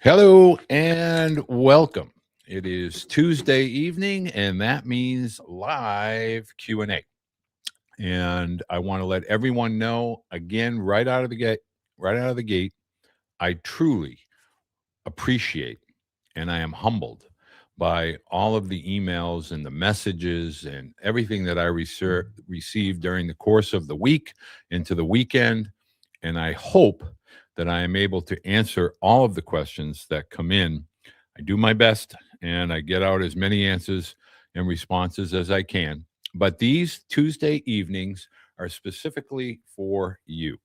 Hello and welcome. It is Tuesday evening, and that means live Q&A. And I want to let everyone know again, right out of the gate, I truly appreciate and I am humbled by all of the emails and the messages and everything that I received during the course of the week into the weekend. And I hope that I am able to answer all of the questions that come in. I do my best and I get out as many answers and responses as I can. But these Tuesday evenings are specifically for you.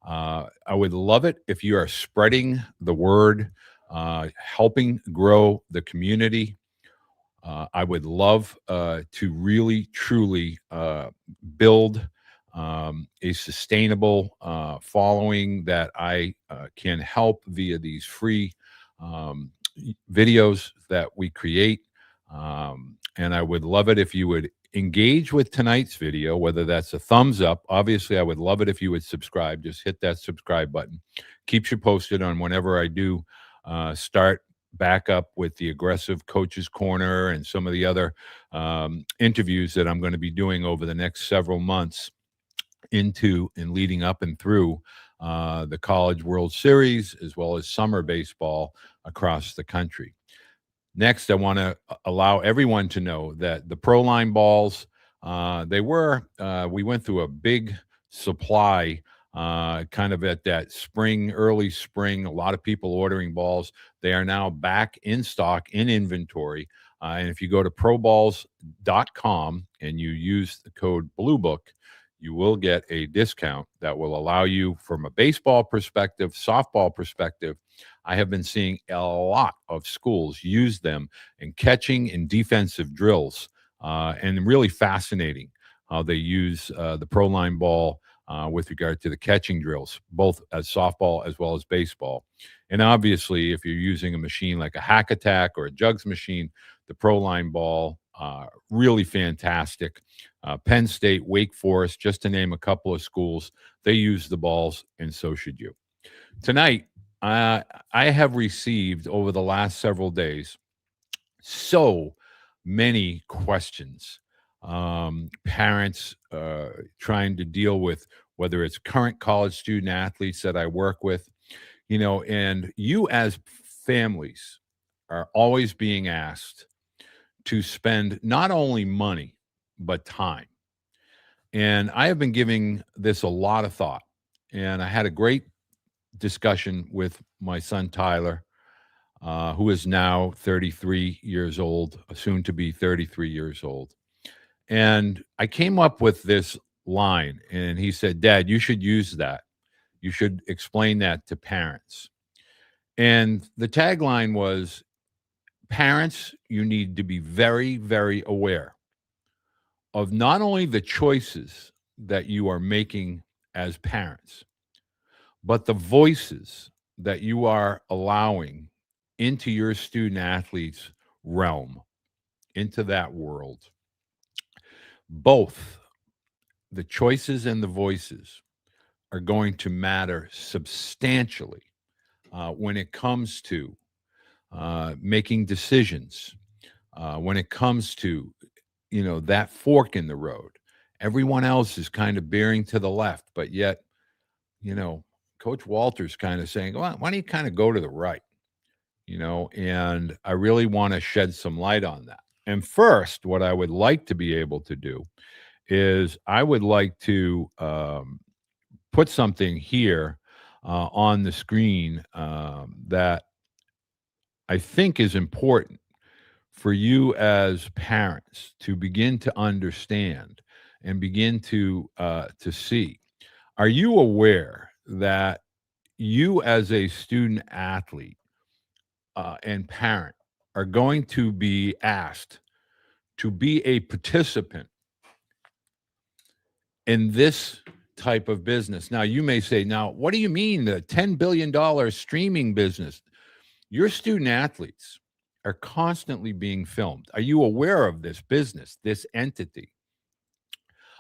I would love it if you are spreading the word, helping grow the community. I would love to really, truly build a sustainable following that I can help via these free videos that we create. And I would love it if you would engage with tonight's video, whether that's a thumbs up. Obviously, I would love it if you would subscribe. Just hit that subscribe button. Keeps you posted on whenever I do start back up with the Aggressive Coaches Corner and some of the other interviews that I'm going to be doing over the next several months into and leading up and through the College World Series, as well as summer baseball across the country. Next, I want to allow everyone to know that the Proline balls, we went through a big supply kind of at that early spring, a lot of people ordering balls. They are now back in stock, in inventory. And if you go to proballs.com and you use the code BLUEBOOK, you will get a discount that will allow you, from a baseball perspective, softball perspective. I have been seeing a lot of schools use them in catching and defensive drills, and really fascinating how they use the Proline ball with regard to the catching drills, both as softball as well as baseball. And obviously, if you're using a machine like a Hack Attack or a Jugs machine, the Proline ball, really fantastic. Penn State, Wake Forest, just to name a couple of schools, they use the balls, and so should you. Tonight, I have received over the last several days so many questions. Parents trying to deal with whether it's current college student athletes that I work with, and you as families are always being asked to spend not only money, but time. And I have been giving this a lot of thought. And I had a great discussion with my son, Tyler, who is now 33 years old, soon to be 33 years old. And I came up with this line, and he said, "Dad, you should use that. You should explain that to parents." And the tagline was, "Parents, you need to be very, very aware of not only the choices that you are making as parents, but the voices that you are allowing into your student athlete's realm, into that world. Both the choices and the voices are going to matter substantially when it comes to making decisions, when it comes to, that fork in the road. Everyone else is kind of bearing to the left, but yet, Coach Walter's kind of saying, well, why don't you kind of go to the right? And I really want to shed some light on that. And first, what I would like to be able to do is I would like to put something here on the screen that I think is important for you as parents to begin to understand and begin to see. Are you aware that you as a student athlete and parent are going to be asked to be a participant in this type of business? Now, you may say, now, what do you mean the $10 billion streaming business? Your student athletes are constantly being filmed. Are you aware of this business, this entity?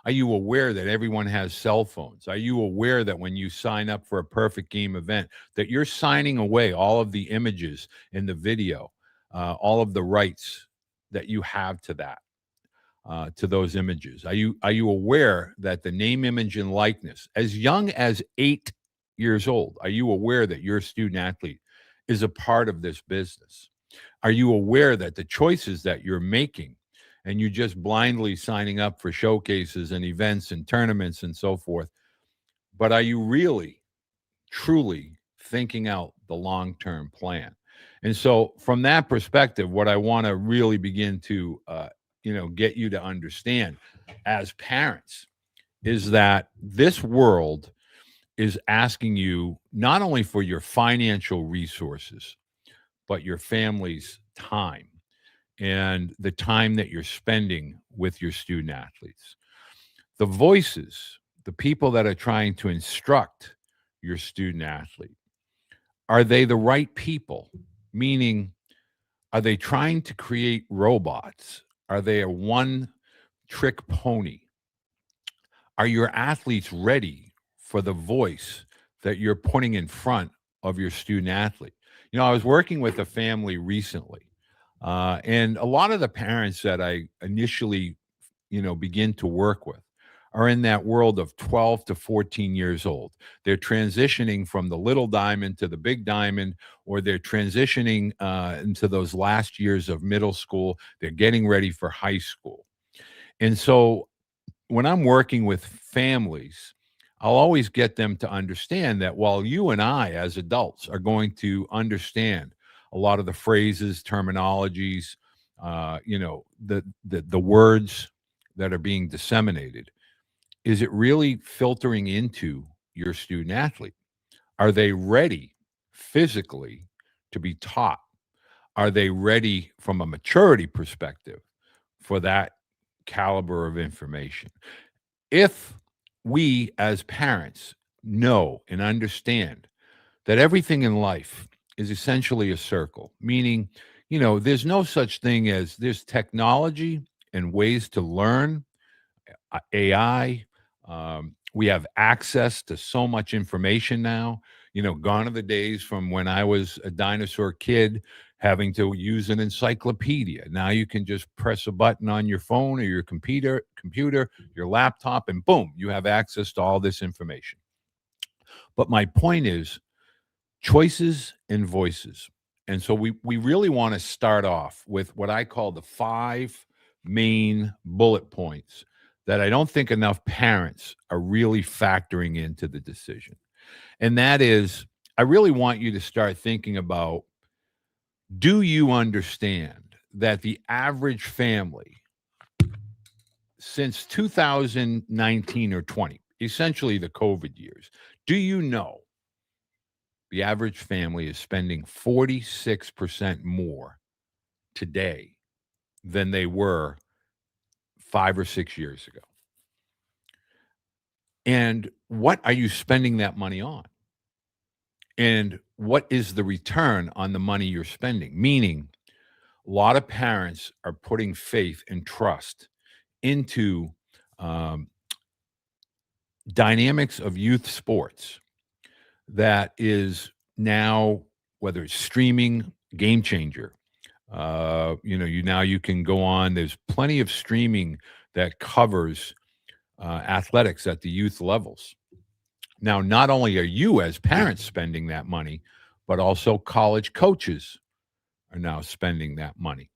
Are you aware that everyone has cell phones? Are you aware that when you sign up for a perfect game event, that you're signing away all of the images and the video, all of the rights that you have to that, to those images? Are you aware that the name, image, and likeness, as young as 8 years old, are you aware that your student athlete is a part of this business? Are you aware that the choices that you're making, and you just blindly signing up for showcases and events and tournaments and so forth, but are you really, truly thinking out the long-term plan? And so from that perspective, what I want to really begin to, get you to understand as parents is that this world is asking you not only for your financial resources, but your family's time and the time that you're spending with your student athletes. The voices, the people that are trying to instruct your student athlete, are they the right people? Meaning, are they trying to create robots? Are they a one trick pony? Are your athletes ready for the voice that you're putting in front of your student athlete? I was working with a family recently, and a lot of the parents that I initially, begin to work with are in that world of 12 to 14 years old. They're transitioning from the little diamond to the big diamond, or they're transitioning into those last years of middle school. They're getting ready for high school. And so when I'm working with families, I'll always get them to understand that while you and I, as adults, are going to understand a lot of the phrases, terminologies, the words that are being disseminated, is it really filtering into your student athlete? Are they ready physically to be taught? Are they ready from a maturity perspective for that caliber of information? If we as parents know and understand that everything in life is essentially a circle, meaning, there's no such thing as there's technology and ways to learn, AI. We have access to so much information now. Gone are the days from when I was a dinosaur kid having to use an encyclopedia. Now you can just press a button on your phone or your computer, your laptop, and boom, you have access to all this information. But my point is choices and voices. And so we really want to start off with what I call the 5 main bullet points that I don't think enough parents are really factoring into the decision. And that is, I really want you to start thinking about, do you understand that the average family since 2019 or 20, essentially the COVID years, do you know the average family is spending 46% more today than they were 5 or 6 years ago? And what are you spending that money on? And what is the return on the money you're spending? Meaning, a lot of parents are putting faith and trust into dynamics of youth sports that is now, whether it's streaming, game changer. You can go on. There's plenty of streaming that covers athletics at the youth levels. Now, not only are you as parents spending that money, but also college coaches are now spending that money.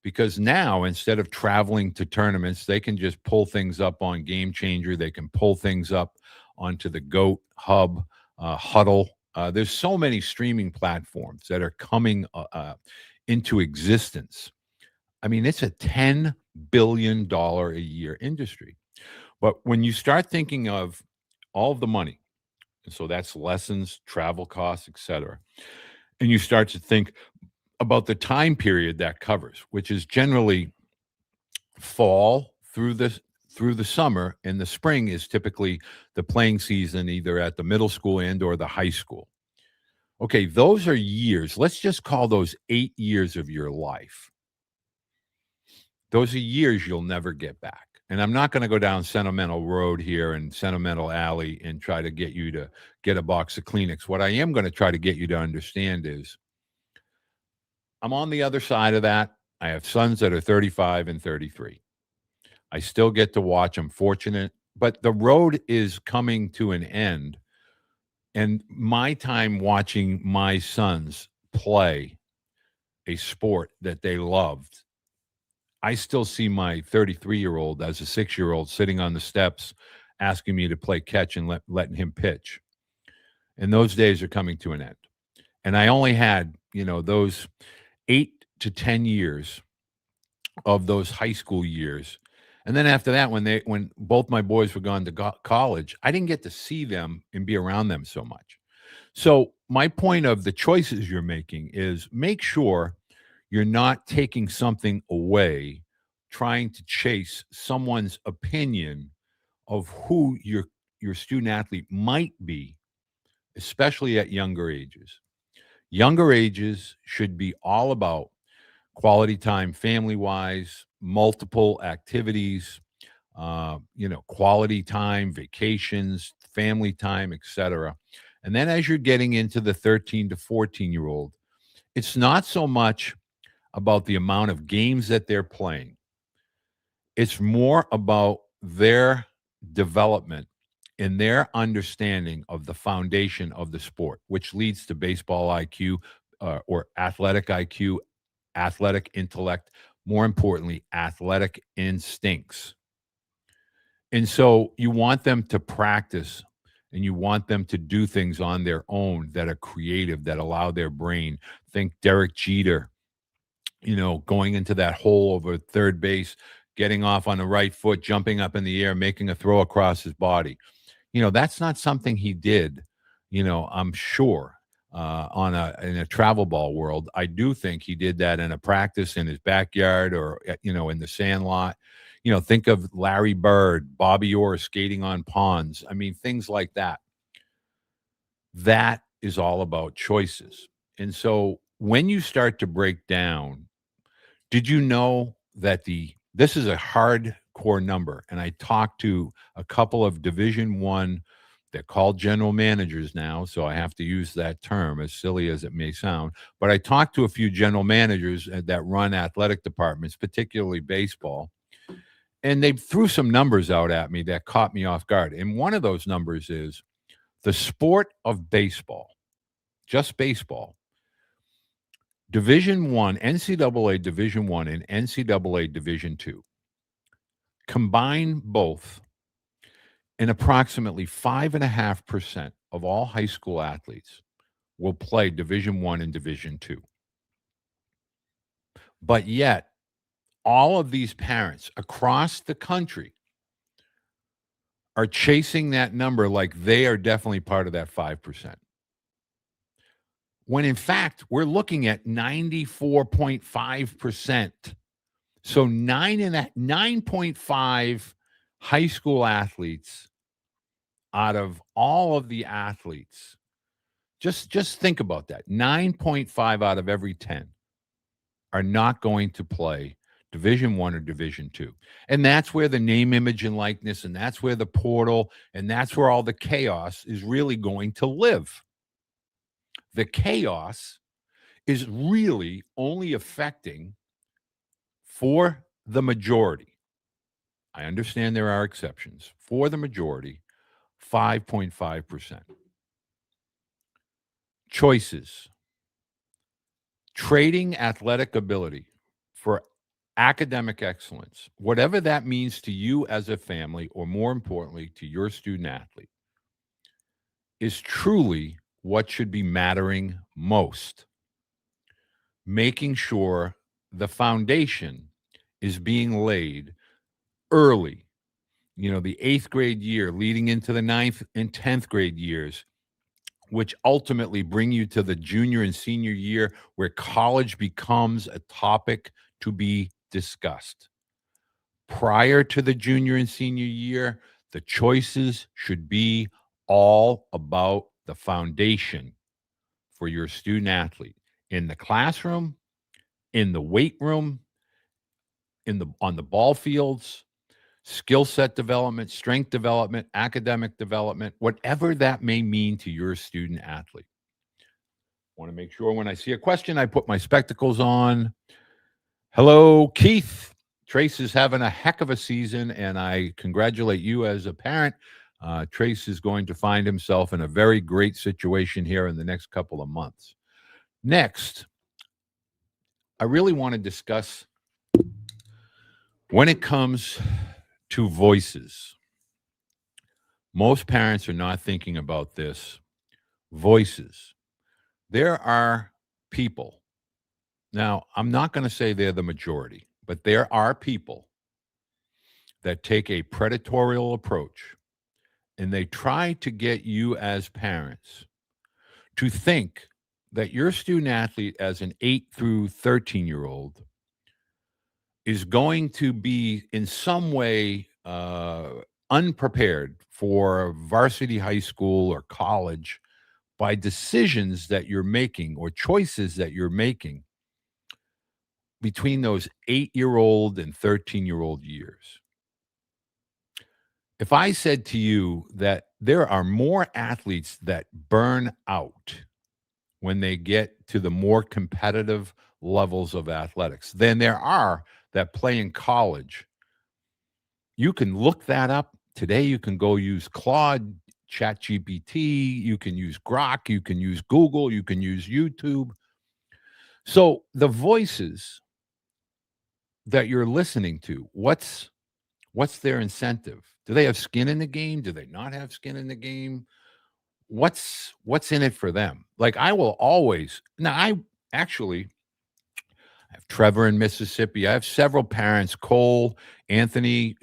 Because now, instead of traveling to tournaments, they can just pull things up on Game Changer. They can pull things up onto the GOAT, Hub, Huddle. There's so many streaming platforms that are coming into existence. I mean, it's a $10 billion a year industry. But when you start thinking of all of the money, so that's lessons, travel costs, et cetera, and you start to think about the time period that covers, which is generally fall through the summer, and the spring is typically the playing season, either at the middle school and or the high school. Okay, those are years. Let's just call those 8 years of your life. Those are years you'll never get back. And I'm not going to go down sentimental road here and sentimental alley and try to get you to get a box of Kleenex. What I am going to try to get you to understand is I'm on the other side of that. I have sons that are 35 and 33. I still get to watch. I'm fortunate, but the road is coming to an end. And my time watching my sons play a sport that they loved, I still see my 33-year-old as a 6-year-old sitting on the steps asking me to play catch and letting him pitch. And those days are coming to an end. And I only had, those 8 to 10 years of those high school years. And then after that, when both my boys were gone to college, I didn't get to see them and be around them so much. So my point of the choices you're making is make sure you're not taking something away, trying to chase someone's opinion of who your student athlete might be, especially at younger ages. Younger ages should be all about quality time, family wise, multiple activities, quality time, vacations, family time, etc. And then as you're getting into the 13 to 14-year-old, it's not so much about the amount of games that they're playing. It's more about their development and their understanding of the foundation of the sport, which leads to baseball IQ or athletic IQ, athletic intellect, more importantly, athletic instincts. And so you want them to practice and you want them to do things on their own that are creative, that allow their brain. Think Derek Jeter, going into that hole over third base, getting off on the right foot, jumping up in the air, making a throw across his body. That's not something he did, I'm sure, in a travel ball world. I do think he did that in a practice in his backyard or, in the sand lot. Think of Larry Bird, Bobby Orr skating on ponds. I mean, things like that. That is all about choices. And so when you start to break down, did you know that this is a hardcore number? And I talked to a couple of Division I, they're called general managers now, so I have to use that term, as silly as it may sound. But I talked to a few general managers that run athletic departments, particularly baseball, and they threw some numbers out at me that caught me off guard. And one of those numbers is the sport of baseball, just baseball, Division I, NCAA Division I and NCAA Division II, combine both, and approximately 5.5% of all high school athletes will play Division I and Division II. But yet, all of these parents across the country are chasing that number like they are definitely part of that 5%. When in fact, we're looking at 94.5%. So 9.5 high school athletes out of all of the athletes. Just think about that. 9.5 out of every 10 are not going to play Division I or Division II. And that's where the name, image, and likeness, and that's where the portal, and that's where all the chaos is really going to live. The chaos is really only affecting, for the majority, I understand there are exceptions, for the majority, 5.5%. Choices. Trading athletic ability for academic excellence, whatever that means to you as a family, or more importantly, to your student athlete, is truly what should be mattering most. Making sure the foundation is being laid early, the 8th grade year leading into the 9th and 10th grade years, which ultimately bring you to the junior and senior year where college becomes a topic to be discussed. Prior to the junior and senior year, the choices should be all about the foundation for your student athlete in the classroom, in the weight room, on the ball fields. skill set development, strength development, academic development, whatever that may mean to your student athlete. Want to make sure when I see a question, I put my spectacles on. Hello, Keith. Trace is having a heck of a season, and I congratulate you as a parent. Trace is going to find himself in a very great situation here in the next couple of months. Next, I really want to discuss when it comes to voices. Most parents are not thinking about this. Voices. There are people. Now, I'm not going to say they're the majority, but there are people that take a predatory approach, and they try to get you as parents to think that your student athlete as an 8 through 13-year-old is going to be in some way unprepared for varsity high school or college by decisions that you're making or choices that you're making between those 8-year-old and 13-year-old years. If I said to you that there are more athletes that burn out when they get to the more competitive levels of athletics than there are that play in college, you can look that up. Today, you can go use Claude, ChatGPT, you can use Grok, you can use Google, you can use YouTube. So the voices that you're listening to, what's their incentive? Do they have skin in the game? Do they not have skin in the game? What's in it for them? Like I will always now I have Trevor in Mississippi. I have several parents, Cole, Anthony.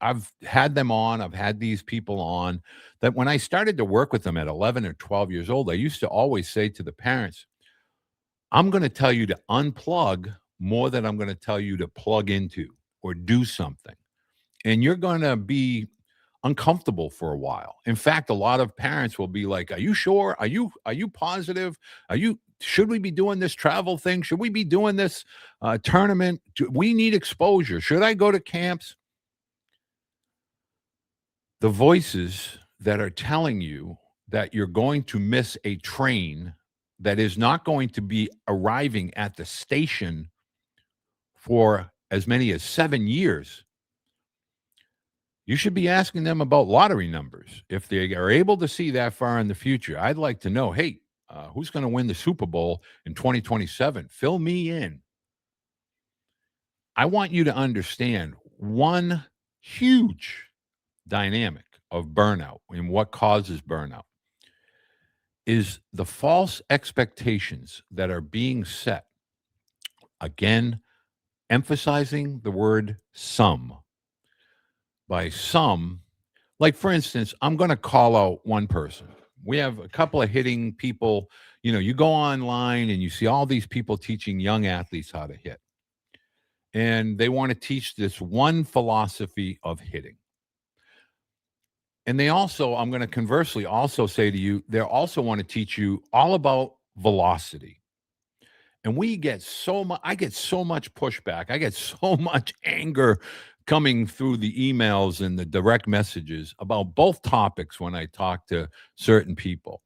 I've had them on. I've had these people on that when I started to work with them at 11 or 12 years old, I used to always say to the parents, I'm going to tell you to unplug more than I'm going to tell you to plug into or do something. And you're going to be uncomfortable for a while. In fact, a lot of parents will be like, are you sure? Are you positive? Should we be doing this travel thing? Should we be doing this tournament? We need exposure. Should I go to camps? The voices that are telling you that you're going to miss a train that is not going to be arriving at the station for as many as 7 years, you should be asking them about lottery numbers. If they are able to see that far in the future, I'd like to know, hey, who's going to win the Super Bowl in 2027? Fill me in. I want you to understand one huge dynamic of burnout and what causes burnout is the false expectations that are being set. Again, emphasizing the word some. By some, like for instance, I'm going to call out one person. We have a couple of hitting people. You know, you go online and you see all these people teaching young athletes how to hit. And they want to teach this one philosophy of hitting. And they also, I'm going to conversely also say to you, they also want to teach you all about velocity. And we get so much, I get so much pushback. I get so much anger coming through the emails and the direct messages about both topics when I talk to certain people.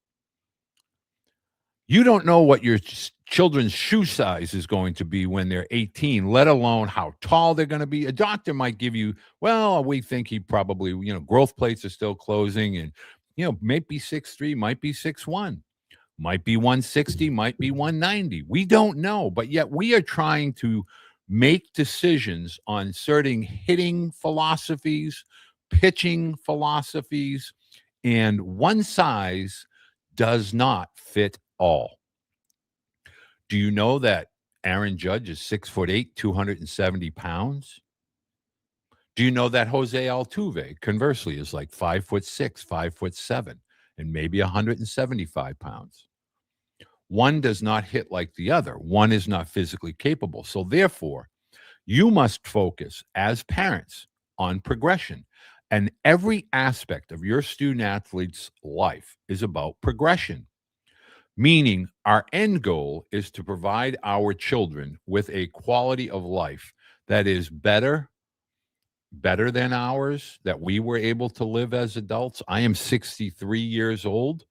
You don't know what your children's shoe size is going to be when they're 18, let alone how tall they're going to be. A doctor might give you, well, we think he probably, growth plates are still closing and, might be 6'3", might be 6'1", might be 160, might be 190. We don't know, but yet we are trying to make decisions on certain hitting philosophies, pitching philosophies, and one size does not fit all. Do you know that Aaron Judge is 6'8", 270 pounds? Do you know that Jose Altuve, conversely, is like 5'6", 5'7", and maybe 175 pounds? One does not hit like the other. One is not physically capable. So therefore, you must focus as parents on progression. And every aspect of your student athlete's life is about progression. Meaning our end goal is to provide our children with a quality of life that is better, better than ours that we were able to live as adults. I am 63 years old.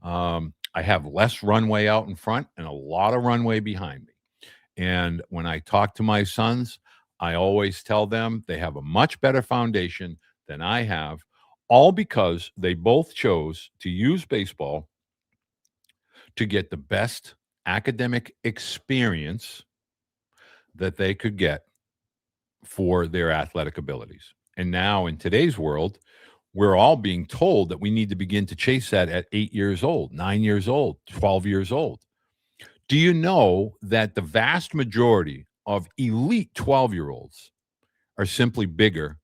I have less runway out in front and a lot of runway behind me. And when I talk to my sons, I always tell them they have a much better foundation than I have, all because they both chose to use baseball to get the best academic experience that they could get for their athletic abilities. And now in today's world, we're all being told that we need to begin to chase that at 8 years old, 9 years old, 12 years old. Do you know that the vast majority of elite 12-year-olds are simply bigger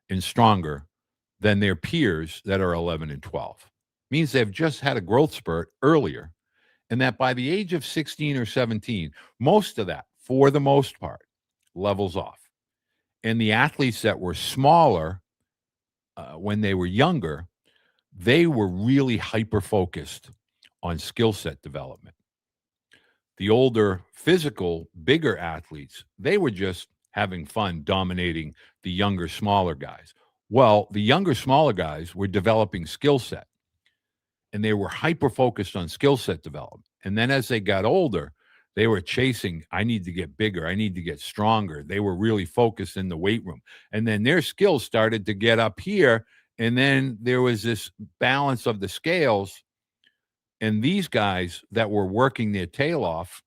and stronger than their peers that are 11 and 12? Means they've just had a growth spurt earlier, and that by the age of 16 or 17, most of that, for the most part, levels off. And the athletes that were smaller when they were younger, they were really hyper focused on skill set development. The older, physical, bigger athletes, they were just having fun dominating the younger, smaller guys. Well, the younger, smaller guys were developing skill set, and they were hyper focused on skill set development. And then as they got older, they were chasing, I need to get bigger, I need to get stronger. They were really focused in the weight room. And then their skills started to get up here. And then there was this balance of the scales. And these guys that were working their tail off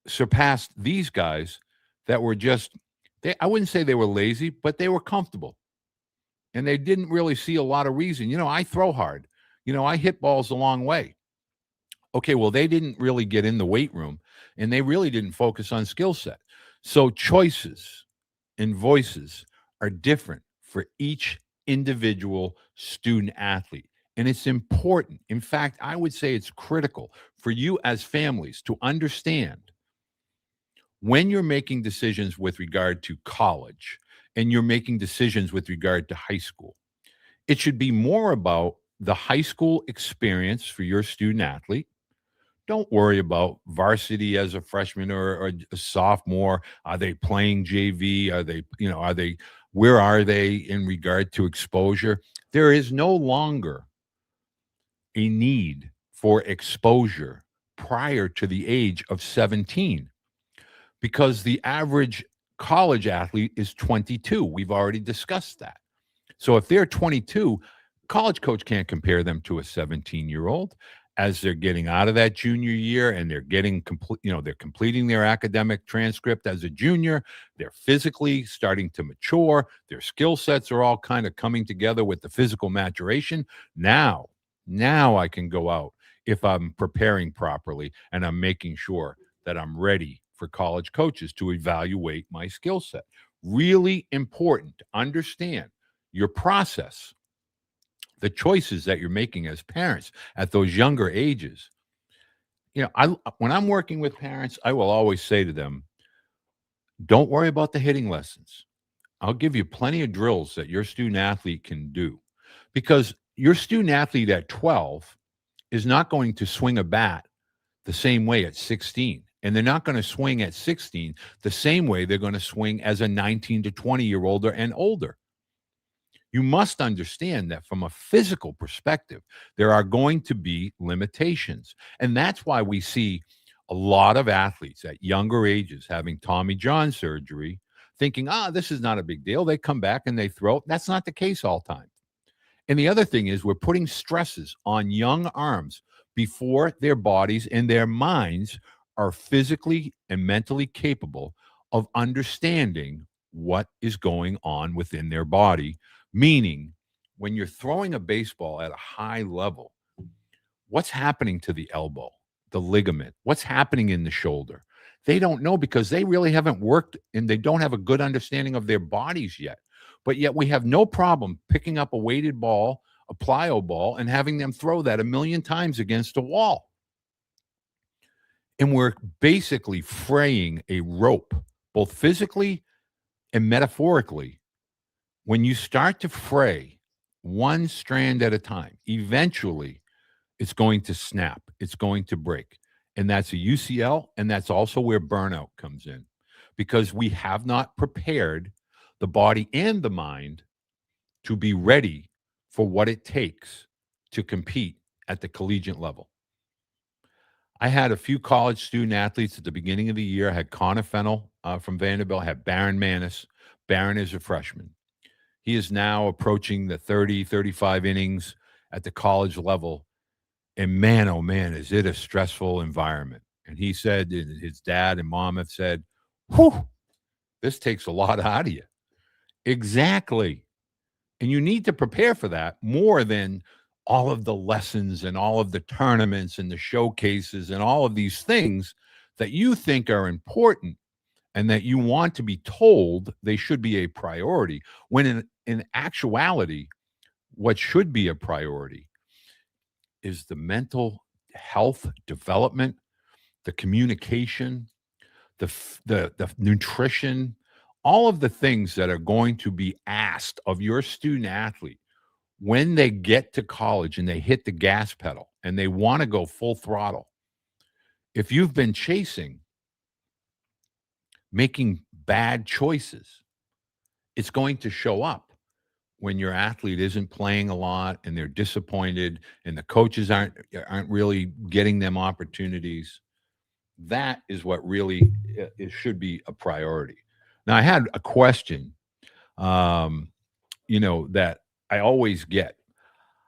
surpassed these guys that were just, I wouldn't say they were lazy, but they were comfortable. And they didn't really see a lot of reason. I throw hard. I hit balls a long way. Okay, well, they didn't really get in the weight room, and they really didn't focus on skill set. So choices and voices are different for each individual student athlete. And it's important. In fact, I would say it's critical for you as families to understand when you're making decisions with regard to college and you're making decisions with regard to high school. It should be more about the high school experience for your student athlete. Don't worry about varsity as a freshman or a sophomore. Are they playing JV? Where are they in regard to exposure? There is no longer a need for exposure prior to the age of 17 because the average college athlete is 22. We've already discussed that. So if they're 22, college coach can't compare them to a 17-year-old. As they're getting out of that junior year and they're getting they're completing their academic transcript as a junior, they're physically starting to mature, their skill sets are all kind of coming together with the physical maturation. Now I can go out if I'm preparing properly and I'm making sure that I'm ready for college coaches to evaluate my skill set. Really important to understand your process, the choices that you're making as parents at those younger ages. When I'm working with parents, I will always say to them, don't worry about the hitting lessons. I'll give you plenty of drills that your student athlete can do, because your student athlete at 12 is not going to swing a bat the same way at 16. And they're not going to swing at 16 the same way they're going to swing as a 19 to 20-year-old and older. You must understand that from a physical perspective, there are going to be limitations. And that's why we see a lot of athletes at younger ages having Tommy John surgery, thinking, this is not a big deal. They come back and they throw. That's not the case all the time. And the other thing is we're putting stresses on young arms before their bodies and their minds are physically and mentally capable of understanding what is going on within their body. Meaning, when you're throwing a baseball at a high level, what's happening to the elbow, the ligament? What's happening in the shoulder? They don't know because they really haven't worked and they don't have a good understanding of their bodies yet. But yet we have no problem picking up a weighted ball, a plyo ball, and having them throw that 1,000,000 times against a wall. And we're basically fraying a rope, both physically and metaphorically. When you start to fray one strand at a time, eventually it's going to snap. It's going to break. And that's a UCL. And that's also where burnout comes in, because we have not prepared the body and the mind to be ready for what it takes to compete at the collegiate level. I had a few college student athletes at the beginning of the year. I had Connor Fennell from Vanderbilt. I had Baron Manis. Baron is a freshman. He is now approaching the 30, 35 innings at the college level. And man, oh man, is it a stressful environment. And he said, and his dad and mom have said, whew, this takes a lot out of you. Exactly. And you need to prepare for that more than all of the lessons and all of the tournaments and the showcases and all of these things that you think are important and that you want to be told they should be a priority, when in actuality, what should be a priority is the mental health development, the communication, the nutrition, all of the things that are going to be asked of your student athlete when they get to college and they hit the gas pedal and they want to go full throttle. If you've been chasing, making bad choices, it's going to show up when your athlete isn't playing a lot and they're disappointed and the coaches aren't really getting them opportunities. That is what really it should be a priority. Now, I had a question, that I always get.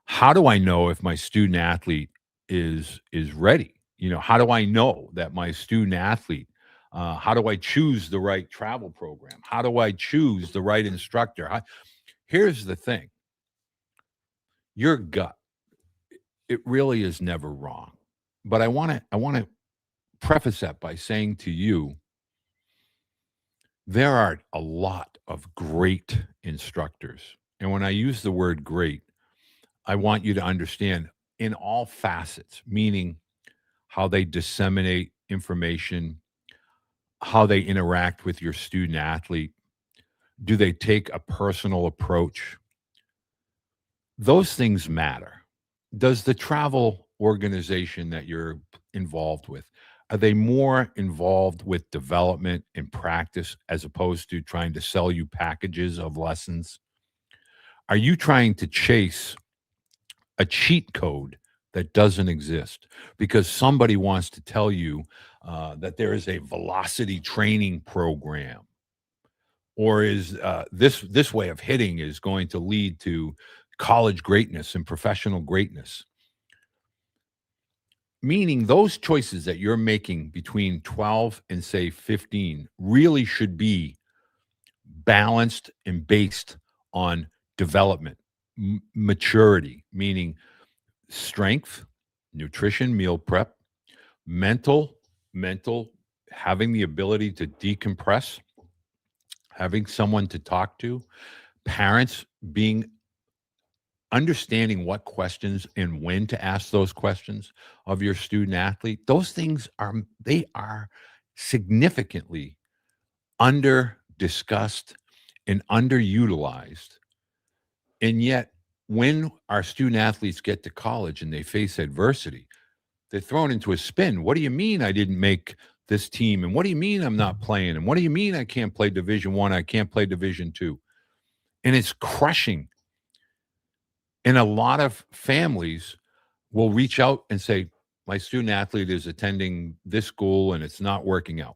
How do I know if my student athlete is ready? How do I know that my student athlete? How do I choose the right travel program? How do I choose the right instructor? Here's the thing: your gut, it really is never wrong. But I want to preface that by saying to you, there are a lot of great instructors. And when I use the word great, I want you to understand in all facets, meaning how they disseminate information, how they interact with your student athlete. Do they take a personal approach? Those things matter. Does the travel organization that you're involved with, are they more involved with development and practice as opposed to trying to sell you packages of lessons? Are you trying to chase a cheat code that doesn't exist because somebody wants to tell you that there is a velocity training program, or is this way of hitting is going to lead to college greatness and professional greatness? Meaning those choices that you're making between 12 and say 15 really should be balanced and based on development, maturity, meaning strength, nutrition, meal prep, mental, having the ability to decompress, having someone to talk to, parents being understanding what questions and when to ask those questions of your student athlete. Those things are significantly under discussed and underutilized. And yet when our student athletes get to college and they face adversity, they're thrown into a spin. What do you mean I didn't make this team? And what do you mean I'm not playing? And what do you mean I can't play Division One? I can't play Division Two? And it's crushing. And a lot of families will reach out and say, my student athlete is attending this school and it's not working out.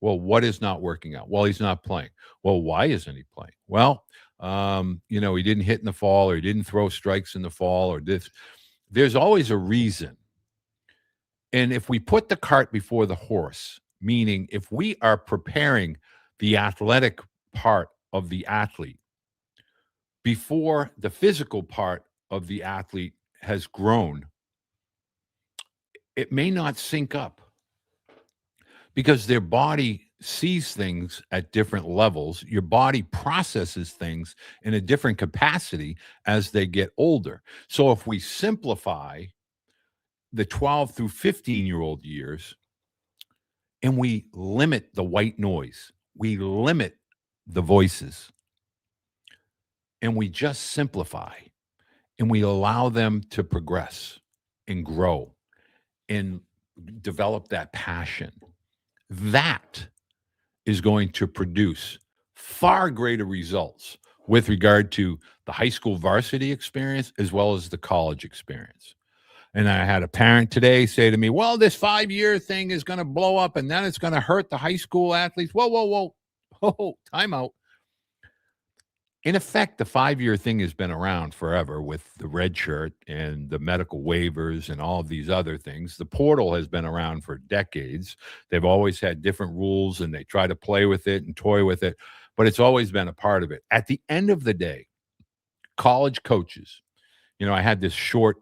Well, what is not working out? Well, he's not playing. Well, why isn't he playing? Well, he didn't hit in the fall, or he didn't throw strikes in the fall, or this. There's always a reason. And if we put the cart before the horse, meaning if we are preparing the athletic part of the athlete before the physical part of the athlete has grown, it may not sync up because their body sees things at different levels. Your body processes things in a different capacity as they get older. So if we simplify the 12 through 15-year-old years and we limit the white noise, we limit the voices, and we just simplify and we allow them to progress and grow and develop that passion, that is going to produce far greater results with regard to the high school varsity experience as well as the college experience. And I had a parent today say to me, well, this 5-year thing is going to blow up and then it's going to hurt the high school athletes. Whoa, whoa, whoa. Oh, time out. In effect, the 5-year thing has been around forever with the red shirt and the medical waivers and all of these other things. The portal has been around for decades. They've always had different rules and they try to play with it and toy with it, but it's always been a part of it. At the end of the day, college coaches, I had this short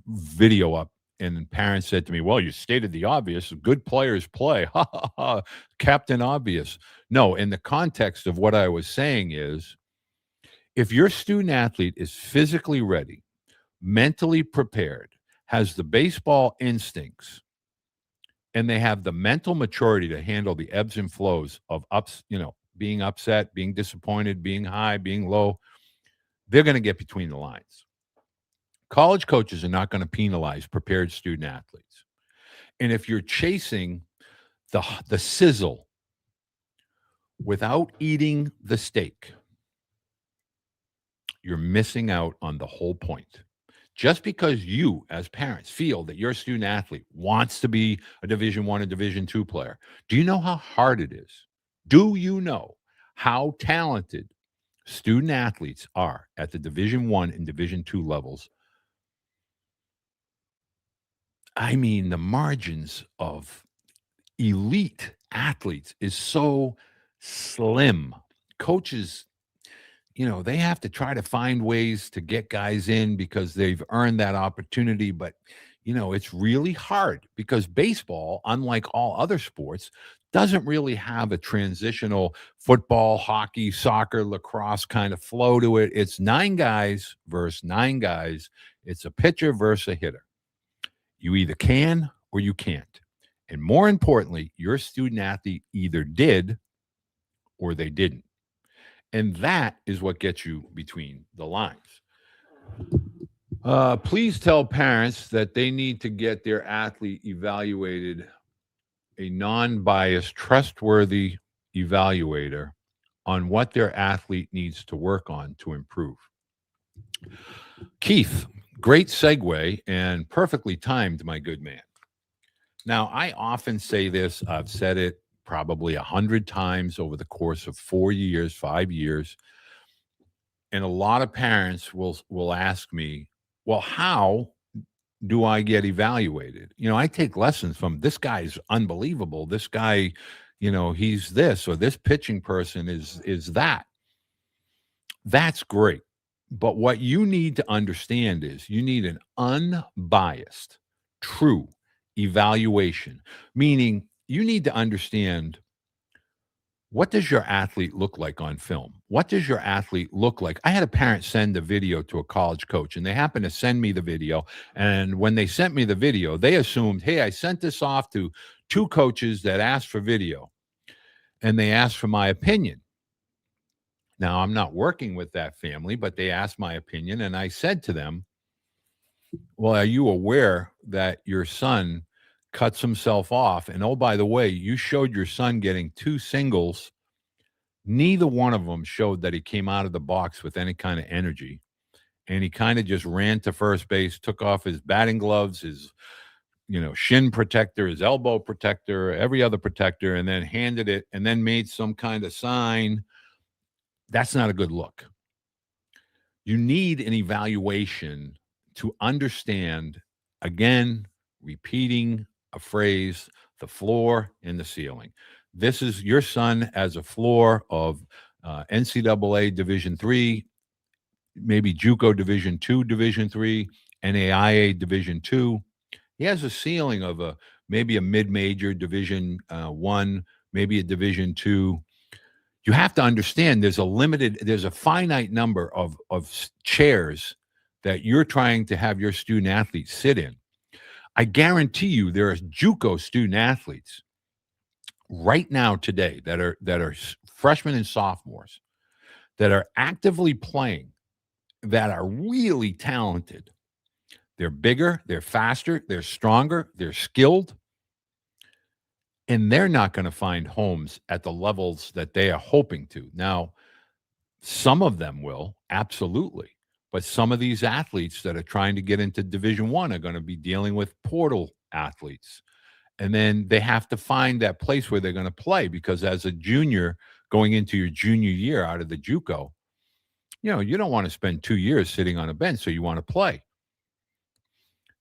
video up and parents said to me, well, you stated the obvious. Good players play. Ha, ha, ha. Captain Obvious. No, in the context of what I was saying is, if your student athlete is physically ready, mentally prepared, has the baseball instincts, and they have the mental maturity to handle the ebbs and flows of being upset, being disappointed, being high, being low, they're going to get between the lines. College coaches are not going to penalize prepared student athletes. And if you're chasing the sizzle without eating the steak, you're missing out on the whole point. Just because you, as parents, feel that your student athlete wants to be a Division I and Division II player, do you know how hard it is? Do you know how talented student athletes are at the Division I and Division II levels? I mean, the margins of elite athletes is so slim. Coaches, they have to try to find ways to get guys in because they've earned that opportunity. But, it's really hard because baseball, unlike all other sports, doesn't really have a transitional football, hockey, soccer, lacrosse kind of flow to it. It's 9 guys versus 9 guys. It's a pitcher versus a hitter. You either can or you can't. And more importantly, your student athlete either did or they didn't. And that is what gets you between the lines. Please tell parents that they need to get their athlete evaluated, a non-biased, trustworthy evaluator on what their athlete needs to work on to improve. Keith, great segue and perfectly timed, my good man. Now, I often say this. I've said it probably 100 times over the course of 4 years, 5 years. And a lot of parents will ask me, well, how do I get evaluated? I take lessons from this guy's unbelievable. This guy, he's this, or this pitching person is that. That's great. But what you need to understand is you need an unbiased, true evaluation, meaning you need to understand, what does your athlete look like on film? What does your athlete look like? I had a parent send a video to a college coach, and they happened to send me the video. And when they sent me the video, they assumed, hey, I sent this off to 2 coaches that asked for video, and they asked for my opinion. Now, I'm not working with that family, but they asked my opinion, and I said to them, well, are you aware that your son cuts himself off? And oh, by the way, you showed your son getting 2 singles. Neither one of them showed that he came out of the box with any kind of energy. And he kind of just ran to first base, took off his batting gloves, his, shin protector, his elbow protector, every other protector, and then handed it and then made some kind of sign. That's not a good look. You need an evaluation to understand, again, repeating a phrase, the floor and the ceiling. This is your son as a floor of NCAA Division III, maybe JUCO Division II, Division III, NAIA Division II. He has a ceiling of maybe a mid-major Division I, maybe a Division II. You have to understand there's a finite number of chairs that you're trying to have your student athletes sit in. I guarantee you there are JUCO student athletes right now today that are freshmen and sophomores that are actively playing, that are really talented. They're bigger, they're faster, they're stronger, they're skilled. and they're not going to find homes at the levels that they are hoping to. Now, some of them will, absolutely. But some of these athletes that are trying to get into Division One are going to be dealing with portal athletes. And then they have to find that place where they're going to play, because as a junior going into your junior year out of the JUCO, you don't want to spend 2 years sitting on a bench, so you want to play.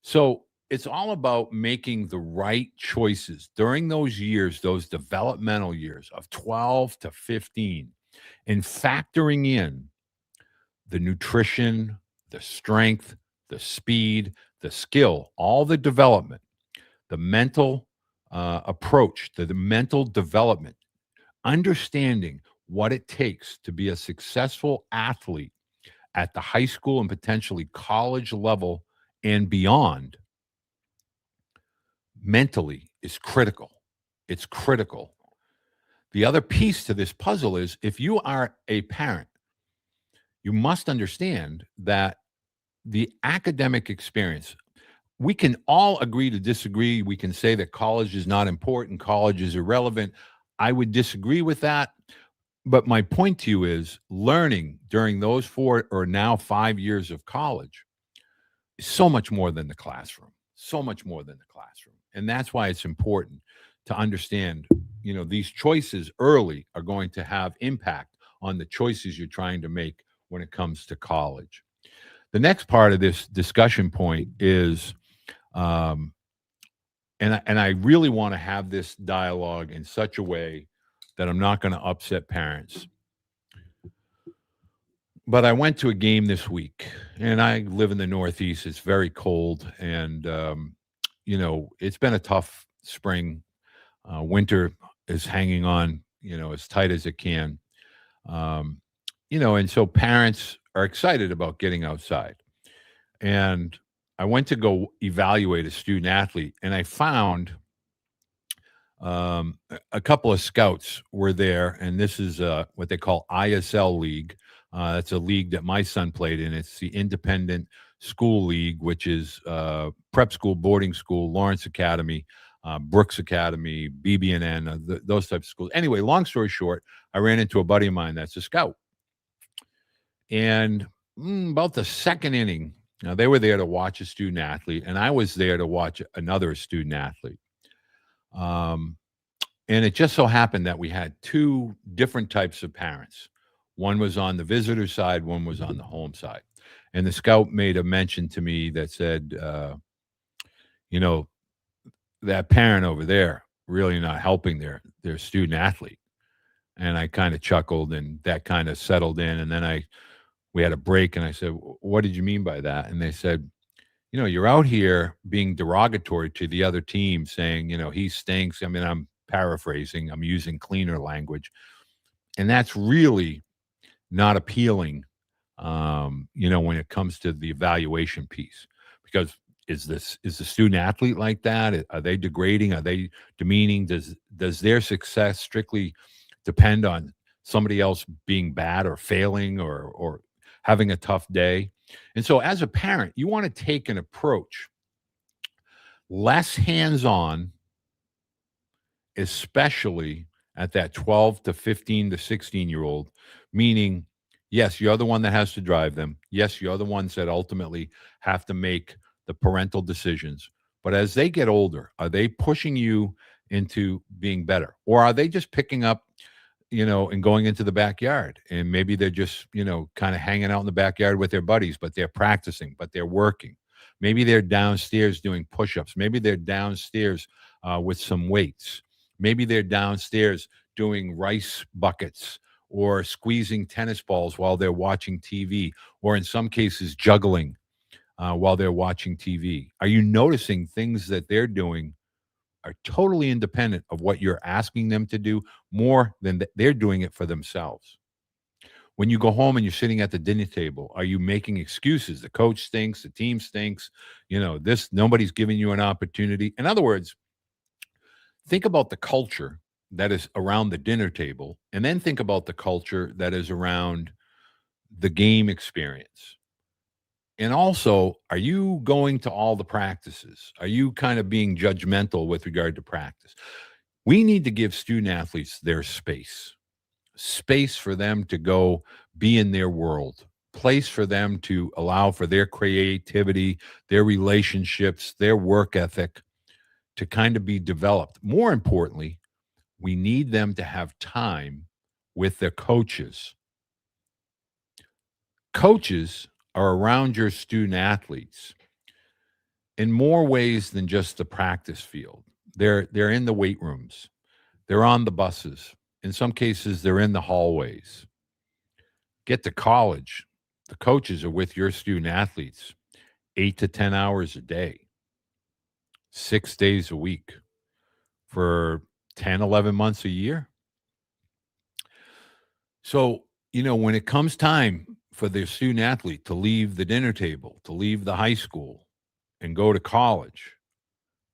So it's all about making the right choices during those years, those developmental years of 12 to 15, and factoring in the nutrition, the strength, the speed, the skill, all the development, the mental approach, the mental development, understanding what it takes to be a successful athlete at the high school and potentially college level and beyond, mentally is critical. It's critical. The other piece to this puzzle is, if you are a parent, you must understand that the academic experience, we can all agree to disagree. We can say that college is not important, college is irrelevant. I would disagree with that. But my point to you is, learning during those 4 or now 5 years of college is so much more than the classroom, so much more than the classroom. And that's why it's important to understand, these choices early are going to have impact on the choices you're trying to make when it comes to college. The next part of this discussion point is, and I really want to have this dialogue in such a way that I'm not going to upset parents. But I went to a game this week, and I live in the Northeast. It's very cold, and it's been a tough spring. Winter is hanging on, as tight as it can. And so parents are excited about getting outside. And I went to go evaluate a student athlete, and I found a couple of scouts were there, and this is what they call ISL League. That's a league that my son played in. It's the Independent School League, which is prep school, boarding school, Lawrence Academy, Brooks Academy, BB&N, those types of schools. Anyway, long story short, I ran into a buddy of mine that's a scout. And about the second inning, now they were there to watch a student athlete, and I was there to watch another student athlete. And it just so happened that we had 2 different types of parents. One was on the visitor side, one was on the home side. And the scout made a mention to me that said, that parent over there really not helping their student athlete. And I kind of chuckled, and that kind of settled in. And then we had a break, and I said, "What did you mean by that?" And they said, "You're out here being derogatory to the other team, saying, he stinks." I mean, I'm paraphrasing, I'm using cleaner language. And that's really not appealing, when it comes to the evaluation piece. Because is the student athlete like that? Are they degrading? Are they demeaning? Does their success strictly depend on somebody else being bad or failing or having a tough day? And so as a parent, you want to take an approach less hands-on, especially at that 12 to 15 to 16-year-old, meaning, yes, you're the one that has to drive them. Yes, you're the ones that ultimately have to make the parental decisions. But as they get older, are they pushing you into being better? Or are they just picking up, and going into the backyard? And maybe they're just, kind of hanging out in the backyard with their buddies, but they're practicing, but they're working. Maybe they're downstairs doing push-ups. Maybe they're downstairs with some weights. Maybe they're downstairs doing rice buckets or squeezing tennis balls while they're watching TV, or in some cases juggling while they're watching TV. Are you noticing things that they're doing are totally independent of what you're asking them to do, more than they're doing it for themselves? When you go home and you're sitting at the dinner table, are you making excuses? The coach stinks, the team stinks, nobody's giving you an opportunity. In other words, think about the culture that is around the dinner table, and then think about the culture that is around the game experience. And also, are you going to all the practices? Are you kind of being judgmental with regard to practice? We need to give student athletes their space for them to go be in their world, place for them to allow for their creativity, their relationships, their work ethic to kind of be developed. More importantly, we need them to have time with their coaches. Coaches are around your student athletes in more ways than just the practice field. They're in the weight rooms. They're on the buses. In some cases, they're in the hallways. Get to college. The coaches are with your student athletes 8 to 10 hours a day, 6 days a week for 10, 11 months a year. So, when it comes time for the student athlete to leave the dinner table, to leave the high school and go to college,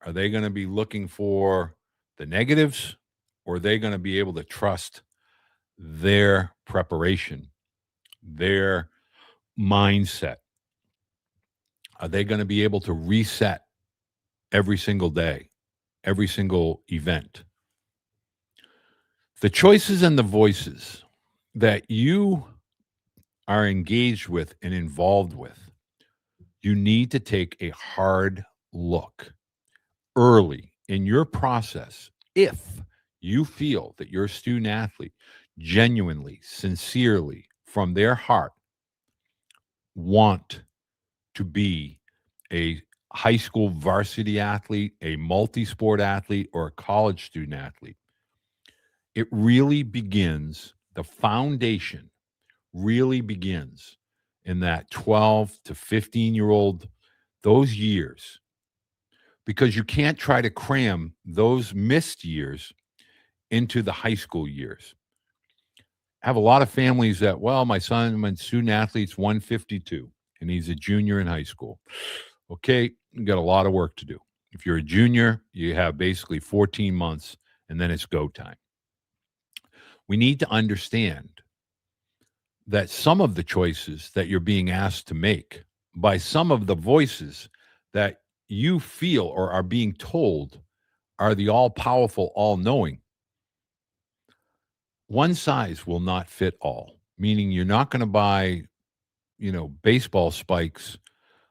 are they going to be looking for the negatives, or are they going to be able to trust their preparation, their mindset? Are they going to be able to reset every single day, every single event? The choices and the voices that you are engaged with and involved with, you need to take a hard look early in your process. If you feel that your student athlete genuinely, sincerely, from their heart, want to be a high school varsity athlete, a multi-sport athlete, or a college student athlete, it really begins, the foundation really begins in that 12 to 15-year-old, those years, because you can't try to cram those missed years into the high school years. I have a lot of families that, well, my student athlete's 152 and he's a junior in high school. Okay, you got a lot of work to do. If you're a junior, you have basically 14 months and then it's go time. We need to understand that some of the choices that you're being asked to make by some of the voices that you feel or are being told are the all-powerful, all-knowing. One size will not fit all, meaning you're not going to buy, baseball spikes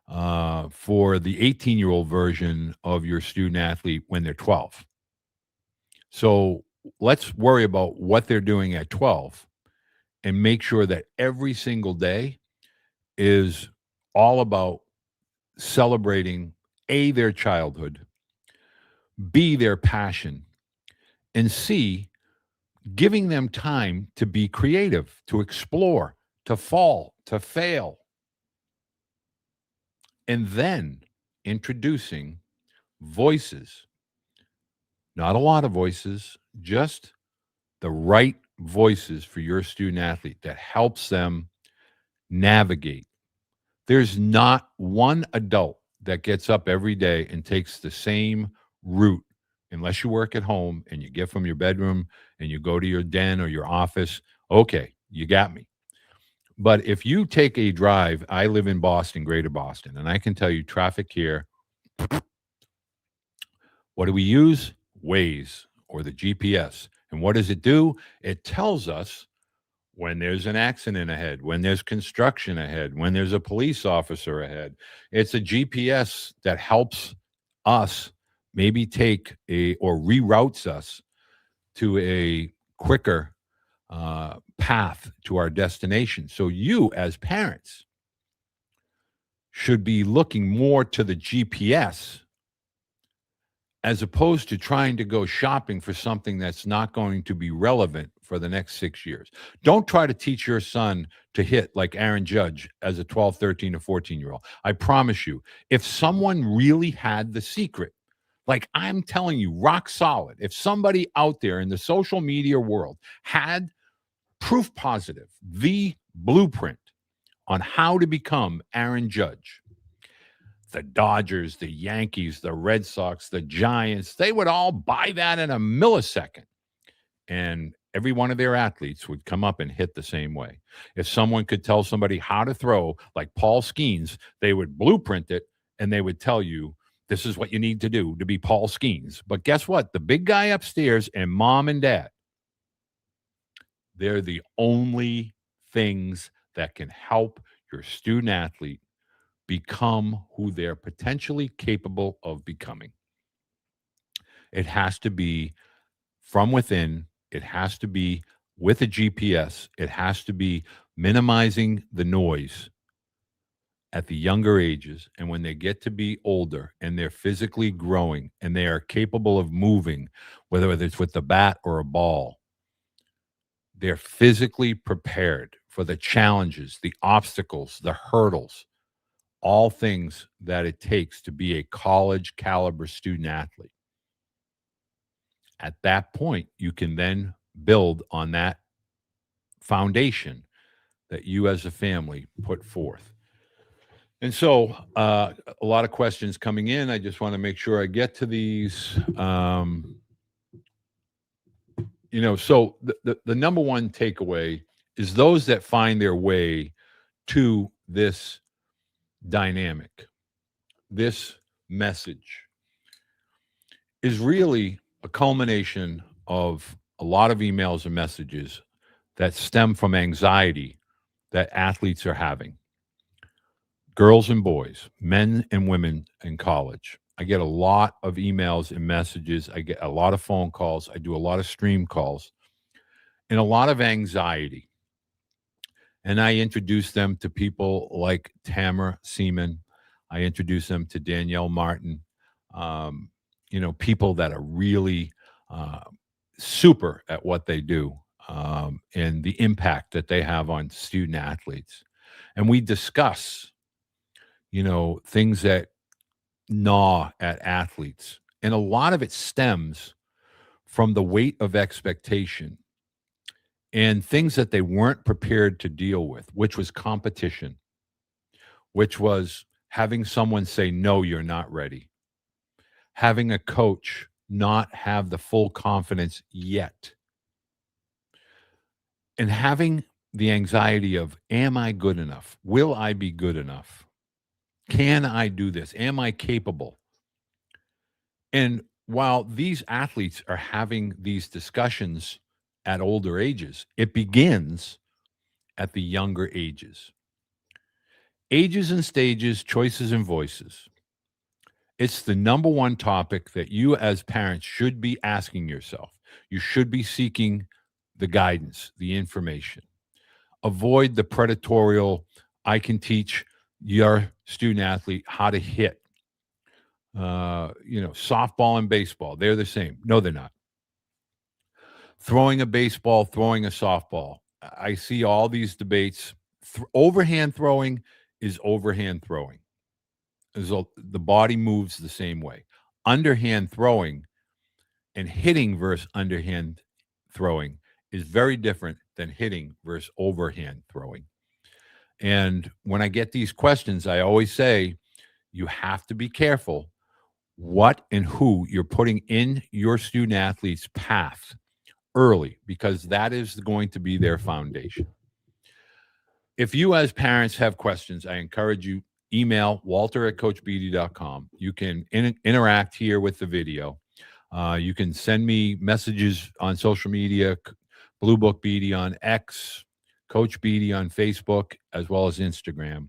for the 18-year-old version of your student athlete when they're 12. So let's worry about what they're doing at 12 and make sure that every single day is all about celebrating A, their childhood, B, their passion, and C, giving them time to be creative, to explore, to fall, to fail. And then introducing voices, not a lot of voices, just the right voices for your student athlete that helps them navigate. There's not one adult that gets up every day and takes the same route, unless you work at home and you get from your bedroom and you go to your den or your office. Okay, you got me. But if you take a drive, I live in Boston, greater Boston, and I can tell you traffic here. What do we use? Waze or the GPS. And what does it do? It tells us when there's an accident ahead, when there's construction ahead, when there's a police officer ahead. It's a GPS that helps us maybe take or reroutes us to a quicker path to our destination. So you, as parents, should be looking more to the GPS as opposed to trying to go shopping for something that's not going to be relevant for the next 6 years. Don't try to teach your son to hit like Aaron Judge as a 12, 13, or 14-year-old. I promise you, if someone really had the secret, like I'm telling you, rock solid, if somebody out there in the social media world had proof positive, the blueprint on how to become Aaron Judge, the Dodgers, the Yankees, the Red Sox, the Giants, they would all buy that in a millisecond. And every one of their athletes would come up and hit the same way. If someone could tell somebody how to throw, like Paul Skeens, they would blueprint it and they would tell you This is what you need to do to be Paul Skeens. But guess what? The big guy upstairs and mom and dad, they're the only things that can help your student athlete become who they're potentially capable of becoming. It has to be from within. It has to be with a GPS. It has to be minimizing the noise at the younger ages. And when they get to be older and they're physically growing and they are capable of moving, whether it's with the bat or a ball, they're physically prepared for the challenges, the obstacles, the hurdles, all things that it takes to be a college caliber student athlete. At that point, you can then build on that foundation that you as a family put forth. And so a lot of questions coming in. I just want to make sure I get to these. So the number one takeaway is those that find their way to this dynamic, this message is really a culmination of a lot of emails and messages that stem from anxiety that athletes are having. Girls and boys, men and women in college. I get a lot of emails and messages. I get a lot of phone calls. I do a lot of stream calls and a lot of anxiety. And I introduce them to people like Tamara Seaman. I introduce them to Danielle Martin. People that are really super at what they do and the impact that they have on student athletes. And we discuss, things that gnaw at athletes. And a lot of it stems from the weight of expectation and things that they weren't prepared to deal with, which was competition, which was having someone say, no, you're not ready. Having a coach not have the full confidence yet. And having the anxiety of, am I good enough? Will I be good enough? Can I do this? Am I capable? And while these athletes are having these discussions at older ages, it begins at the younger ages. Ages and stages, choices and voices. It's the number one topic that you as parents should be asking yourself. You should be seeking the guidance, the information. Avoid the predatorial, I can teach your student athlete how to hit. Softball and baseball, they're the same. No, they're not. Throwing a baseball, throwing a softball. I see all these debates. Overhand throwing is overhand throwing. The body moves the same way. Underhand throwing and hitting versus underhand throwing is very different than hitting versus overhand throwing. And when I get these questions, I always say, you have to be careful what and who you're putting in your student athlete's path early, because that is going to be their foundation. If you as parents have questions, I encourage you, email walter@coachbeede.com. You can interact here with the video. You can send me messages on social media, Blue Book Beede on X, Coach Beede on Facebook, as well as Instagram.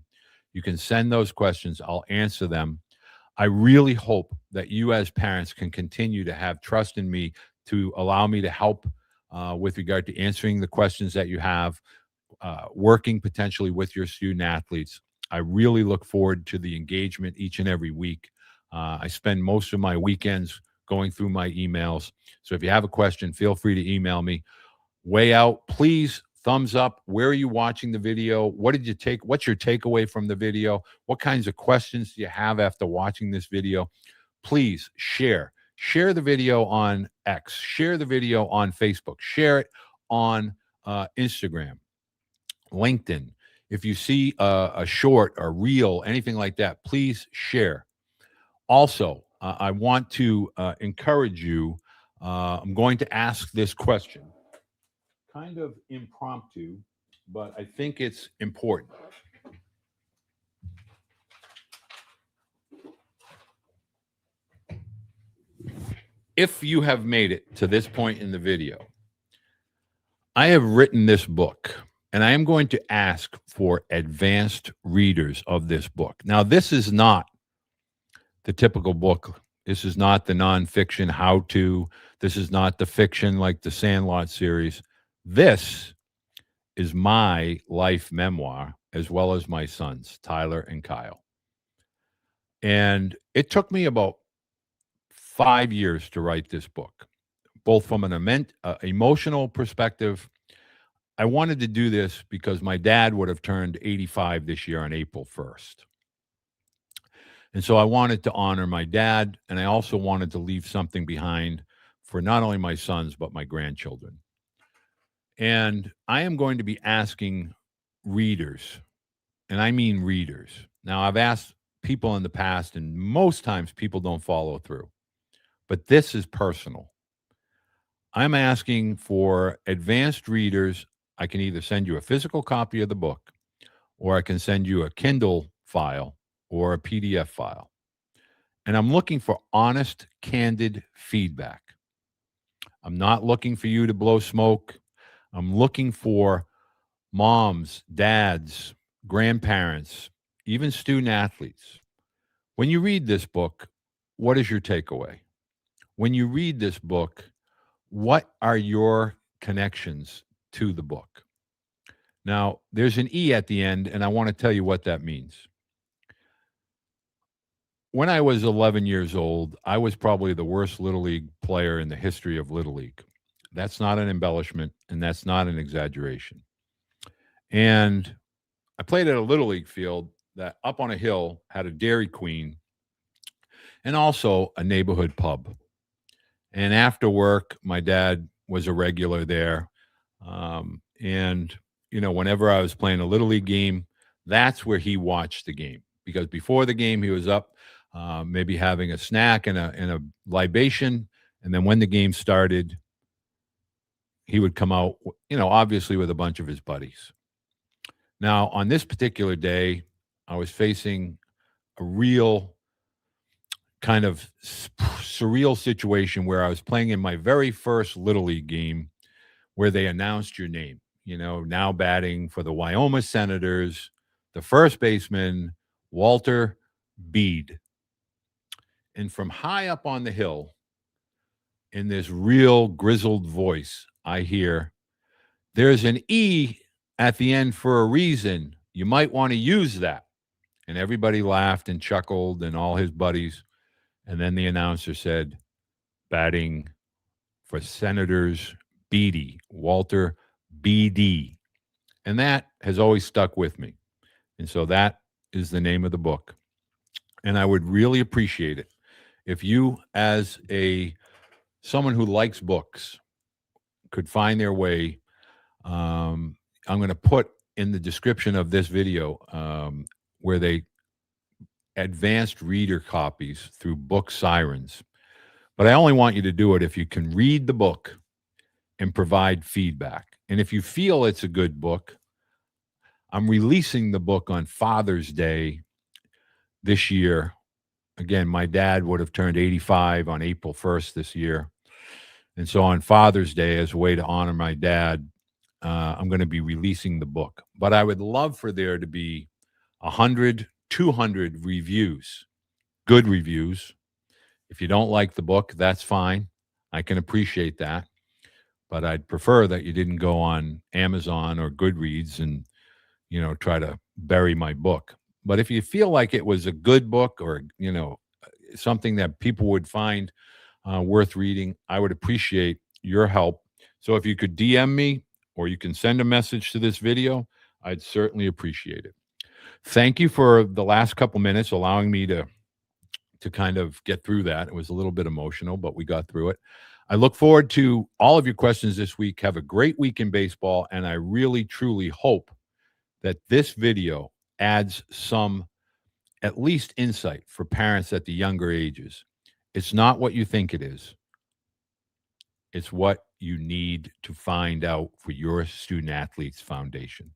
You can send those questions. I'll answer them. I really hope that you as parents can continue to have trust in me to allow me to help with regard to answering the questions that you have, working potentially with your student athletes. I really look forward to the engagement each and every week. I spend most of my weekends going through my emails. So if you have a question, feel free to email me. Way out, please. Thumbs up. Where are you watching the video? What did you take? What's your takeaway from the video? What kinds of questions do you have after watching this video? Please share. Share the video on X. Share the video on Facebook. Share it on Instagram, LinkedIn. If you see a short, a reel, anything like that, please share. Also, I want to encourage you. I'm going to ask this question. Kind of impromptu, but I think it's important. if you have made it to this point in the video, I have written this book, and I am going to ask for advanced readers of this book. Now, this is not the typical book. This is not the nonfiction how-to. This is not the fiction like the Sandlot series. This is my life memoir, as well as my sons, Tyler and Kyle. And it took me about 5 years to write this book, both from an emotional perspective. I wanted to do this because my dad would have turned 85 this year on April 1st. And so I wanted to honor my dad, and I also wanted to leave something behind for not only my sons, but my grandchildren. And I am going to be asking readers, and I mean readers. Now, I've asked people in the past, and most times people don't follow through. But this is personal. I'm asking for advanced readers. I can either send you a physical copy of the book, or I can send you a Kindle file or a PDF file. And I'm looking for honest, candid feedback. I'm not looking for you to blow smoke. I'm looking for moms, dads, grandparents, even student athletes. When you read this book, what is your takeaway? When you read this book, what are your connections to the book? Now, there's an E at the end, and I want to tell you what that means. When I was 11 years old, I was probably the worst Little League player in the history of Little League. That's not an embellishment, and that's not an exaggeration. And I played at a Little League field that up on a hill had a Dairy Queen and also a neighborhood pub. And after work, my dad was a regular there. And, whenever I was playing a Little League game, that's where he watched the game. Because before the game, he was up maybe having a snack and a libation. And then when the game started, he would come out, obviously with a bunch of his buddies. Now, on this particular day, I was facing a real kind of surreal situation where I was playing in my very first Little League game where they announced your name, now batting for the Wyoming Senators, the first baseman, Walter Beede. And from high up on the hill, in this real grizzled voice, I hear, "There's an E at the end for a reason. You might want to use that." And everybody laughed and chuckled, and all his buddies. And then the announcer said, "Batting for Senators, Beede, Walter Beede." And that has always stuck with me. And so that is the name of the book. And I would really appreciate it if you, as someone who likes books, could find their way. I'm going to put in the description of this video where they advanced reader copies through Book Sirens. But I only want you to do it if you can read the book and provide feedback. And if you feel it's a good book, I'm releasing the book on Father's Day this year. Again, my dad would have turned 85 on April 1st this year. And so on Father's Day, as a way to honor my dad, I'm going to be releasing the book. But I would love for there to be 100, 200 reviews, good reviews. If you don't like the book, that's fine. I can appreciate that. But I'd prefer that you didn't go on Amazon or Goodreads and, try to bury my book. But if you feel like it was a good book or, something that people would find worth reading, I would appreciate your help. So if you could DM me or you can send a message to this video, I'd certainly appreciate it. Thank you for the last couple minutes allowing me to kind of get through that. It was a little bit emotional, but we got through it. I look forward to all of your questions this week. Have a great week in baseball, and I really, truly hope that this video adds some, at least, insight for parents at the younger ages. It's not what you think it is. It's what you need to find out for your student athletes foundation.